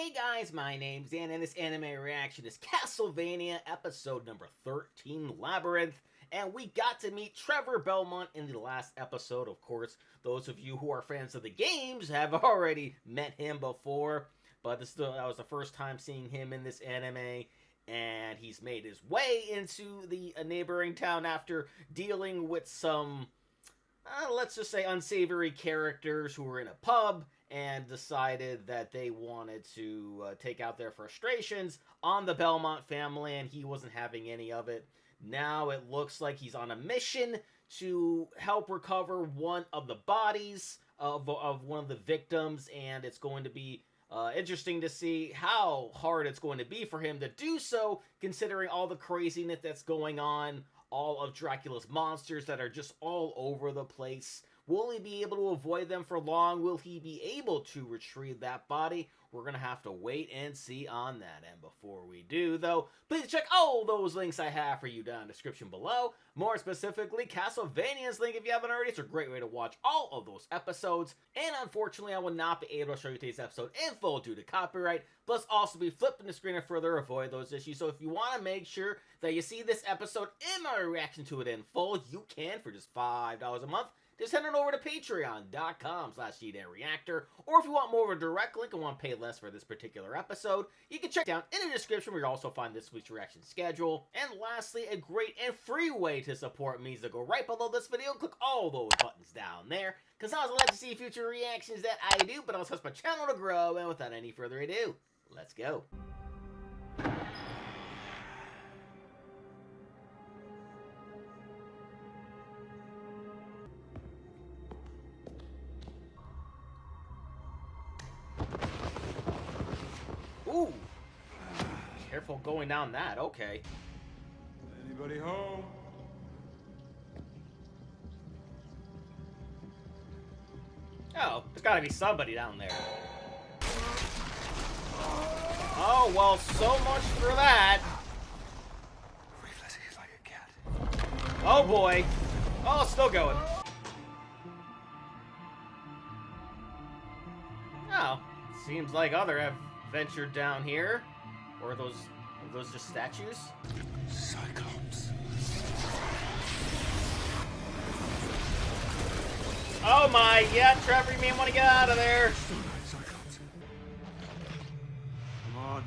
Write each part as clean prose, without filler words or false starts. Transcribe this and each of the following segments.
Hey guys, my name's Dan, and this anime reaction is Castlevania episode number 13, Labyrinth. And we got to meet Trevor Belmont in the last episode. Of course, those of you who are fans of the games have already met him before. But that was the first time seeing him in this anime. And he's made his way into the neighboring town after dealing with some, let's just say, unsavory characters who were in a pub and decided that they wanted to take out their frustrations on the Belmont family, and he wasn't having any of it. Now it looks like he's on a mission to help recover one of the bodies of one of the victims, and it's going to be interesting to see how hard it's going to be for him to do so, considering all the craziness that's going on, all of Dracula's monsters that are just all over the place. Will he be able to avoid them for long? Will he be able to retrieve that body? We're going to have to wait and see on that. And before we do, though, please check all those links I have for you down in the description below. More specifically, Castlevania's link if you haven't already. It's a great way to watch all of those episodes. And unfortunately, I will not be able to show you today's episode in full due to copyright. Plus, also be flipping the screen to further avoid those issues. So if you want to make sure that you see this episode and my reaction to it in full, you can for just $5 a month. Just head on over to patreon.com/Reactor, or if you want more of a direct link and want to pay less for this particular episode, you can check down in the description where you'll also find this week's reaction schedule. And lastly, a great and free way to support me is to go right below this video and click all those buttons down there, because I also like to see future reactions that I do, but also helps my channel to grow. And without any further ado, let's go. Ooh! Careful going down that, okay. Anybody home? Oh, there's gotta be somebody down there. Oh, well, so much for that. Reflexes like a cat. Oh boy. Oh, still going. Oh, seems like other have ventured down here. Or are those just statues? Cyclops. Oh my, yeah, Trevor, you may want to get out of there. Cyclops. Come on.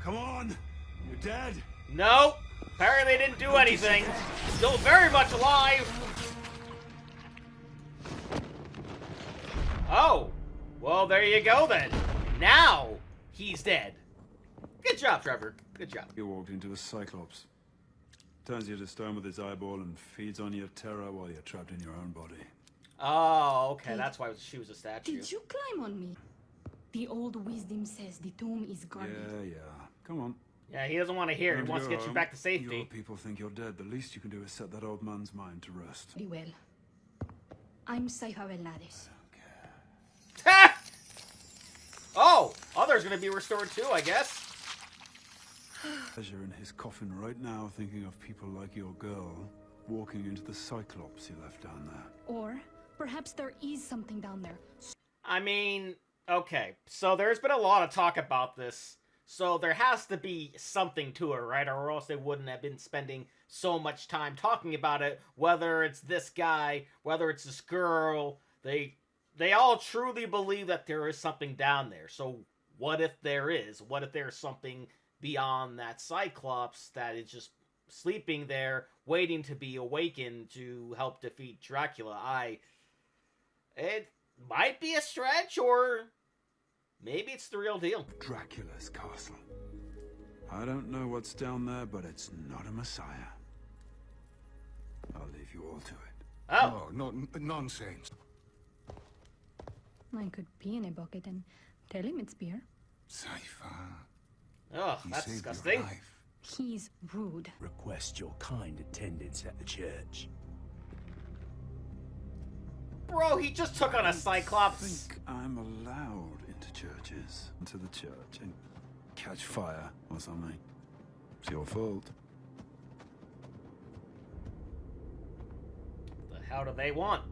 Come on. You're dead. No, apparently they didn't do anything. Still very much alive. Oh, well, there you go then. Now he's dead. Good job, Trevor. Good job. You walked into a Cyclops. Turns you to stone with his eyeball and feeds on your terror while you're trapped in your own body. Oh, okay. That's why she was a statue. Did you climb on me? The old wisdom says the tomb is guarded. Yeah. Come on. Yeah, he doesn't want to hear it. He wants to get you back to safety. Your people think you're dead. The least you can do is set that old man's mind to rest. Very well. I'm Saiki Velades. Ha! Oh, others gonna be restored too, I guess. Pleasure in his coffin right now, thinking of people like your girl walking into the Cyclops he left down there. Or perhaps there is something down there. I mean, okay, so there's been a lot of talk about this, so there has to be something to it, right? Or else they wouldn't have been spending so much time talking about it, whether it's this guy, whether it's this girl. They all truly believe that there is something down there. So what if there is? What if there's something beyond that Cyclops that is just sleeping there, waiting to be awakened to help defeat Dracula? It might be a stretch, or maybe it's the real deal. Dracula's castle. I don't know what's down there, but it's not a messiah. I'll leave you all to it. Oh. No, nonsense. I could pee in a bucket and tell him it's beer. Saifa. Oh, He that's saved your disgusting. life. He's rude. Request your kind attendance at the church. Bro, he just took on a I Cyclops. think I'm allowed into churches, into the church, and catch fire or something. It's your fault. The the, how do they want?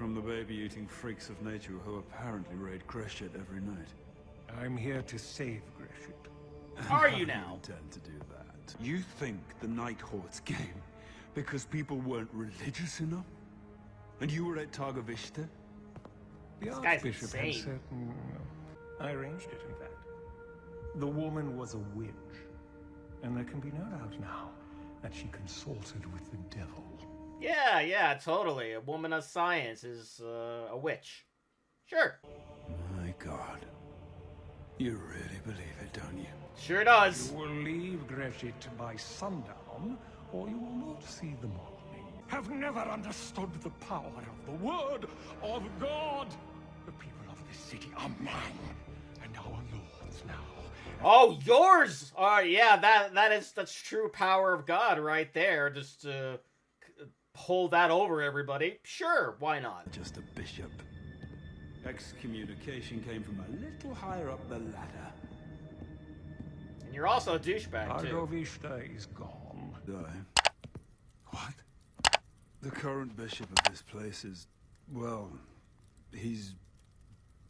from the baby-eating freaks of nature who apparently raid Greshit every night. I'm here to save Greshit. Are How you do now? Intend to do that? You think the Night Hordes came because people weren't religious enough? And you were at Targovishta? The This guy's Archbishop had insane. certain... I arranged it, in fact. The woman was a witch. And there can be no doubt now that she consulted with the devil. Yeah, totally. A woman of science is a witch. Sure. My God. You really believe it, don't you? Sure does. You will leave Greshit by sundown, or you will not see the morning. Have never understood the power of the word of God. The people of this city are mine, and our lords now. Oh, yours! Yeah, that's true power of God right there. Just to hold that over everybody. Sure, why not? Just a bishop. Excommunication came from a little higher up the ladder. And you're also a douchebag, too. Targovishta is gone. What? The current bishop of this place is, well, he's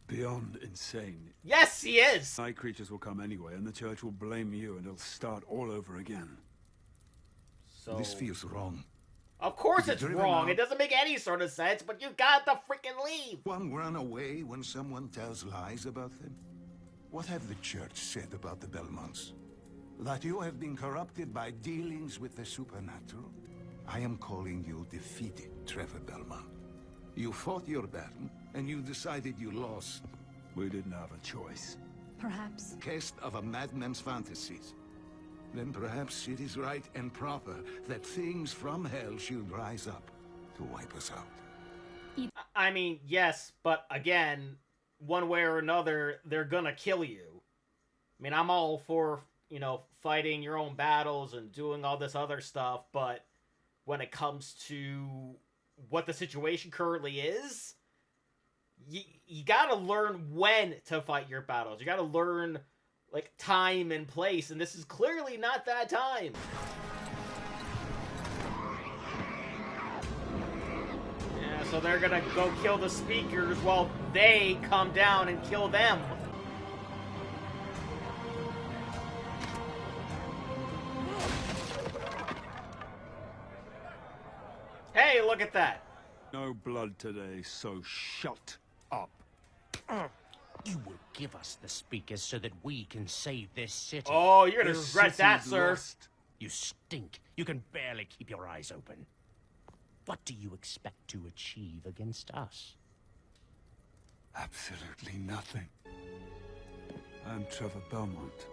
beyond insane. Yes, he is! Night creatures will come anyway, and the church will blame you, and it'll start all over again. So, This feels wrong. of course To be it's driven wrong. out. It doesn't make any sort of sense, but you got to freaking leave! One run away when someone tells lies about them? What have the church said about the Belmonts? That you have been corrupted by dealings with the supernatural? I am calling you defeated, Trevor Belmont. You fought your battle, and you decided you lost. We didn't have a choice. Perhaps. Cast of a madman's fantasies. Then perhaps it is right and proper that things from hell should rise up to wipe us out. I mean, yes, but again, one way or another, they're gonna kill you. I mean, I'm all for, fighting your own battles and doing all this other stuff, but when it comes to what the situation currently is, you gotta learn when to fight your battles. You gotta learn, time and place, and this is clearly not that time. Yeah, so they're gonna go kill the speakers while they come down and kill them. Hey, look at that. No blood today, so shut up. You will give us the speakers so that we can save this city. Oh, you're gonna This regret that, city's sir. lost. You stink. You can barely keep your eyes open. What do you expect to achieve against us? Absolutely nothing. I'm Trevor Belmont,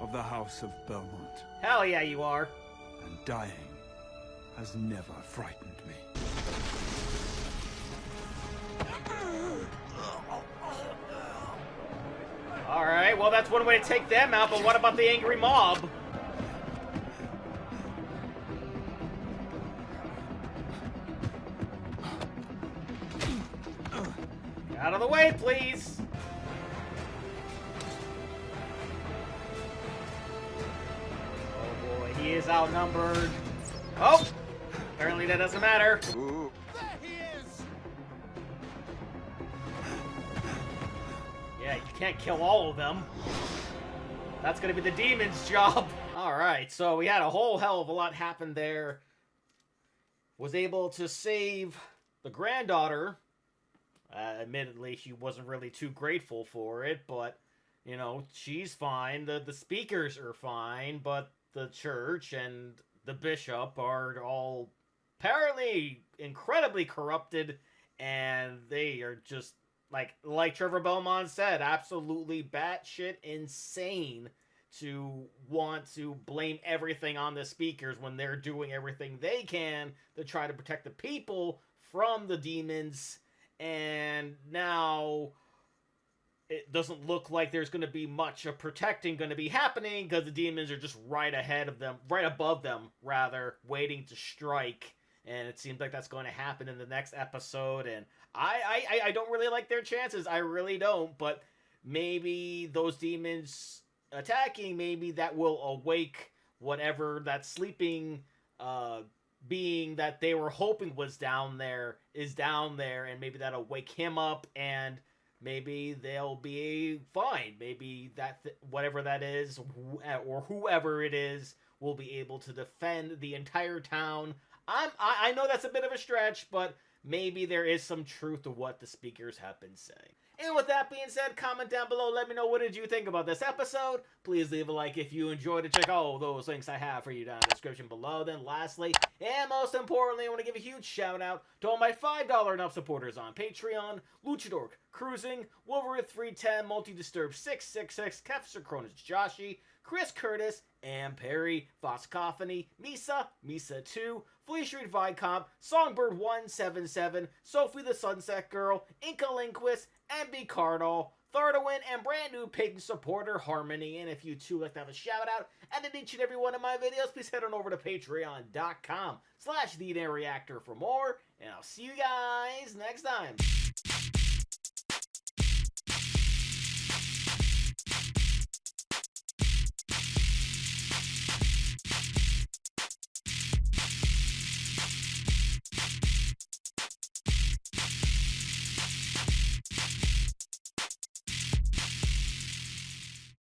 of the House of Belmont, Hell yeah, you are. and dying has never frightened me. Alright, well, that's one way to take them out, but what about the angry mob? Get out of the way, please! Oh boy, he is outnumbered. Oh! Apparently that doesn't matter. Yeah, you can't kill all of them. That's gonna be the demon's job. Alright, so we had a whole hell of a lot happen there. Was able to save the granddaughter. Admittedly, she wasn't really too grateful for it, but, she's fine. The speakers are fine, but the church and the bishop are all apparently incredibly corrupted, and they are just, like Trevor Belmont said, absolutely batshit insane to want to blame everything on the speakers when they're doing everything they can to try to protect the people from the demons. And now it doesn't look like there's going to be much of protecting going to be happening because the demons are just right ahead of them, right above them, rather, waiting to strike. And it seems like that's going to happen in the next episode. And I don't really like their chances. I really don't. But maybe those demons attacking, maybe that will awake whatever that sleeping being that they were hoping was down there is down there, and maybe that'll wake him up, and maybe they'll be fine. Maybe that whatever that is, or whoever it is, will be able to defend the entire town. I know that's a bit of a stretch, but maybe there is some truth to what the speakers have been saying. And with that being said, comment down below. Let me know, what did you think about this episode? Please leave a like if you enjoyed it. Check all those links I have for you down in the description below. Then lastly, and most importantly, I want to give a huge shout out to all my $5 and up supporters on Patreon: Luchador, Cruising, Wolverine 310, Multi-Disturb 666, Kefster Cronus Joshi, Chris Curtis, Ann Perry, Voskophony, Misa 2, Flea Street Vicomp, Songbird 177, Sophie the Sunset Girl, Inca Linquist, MB Cardinal, Thardawin, and brand new patron supporter Harmony. And if you too like to have a shout out and in each and every one of my videos, please head on over to patreon.com/TheNareactor for more. And I'll see you guys next time.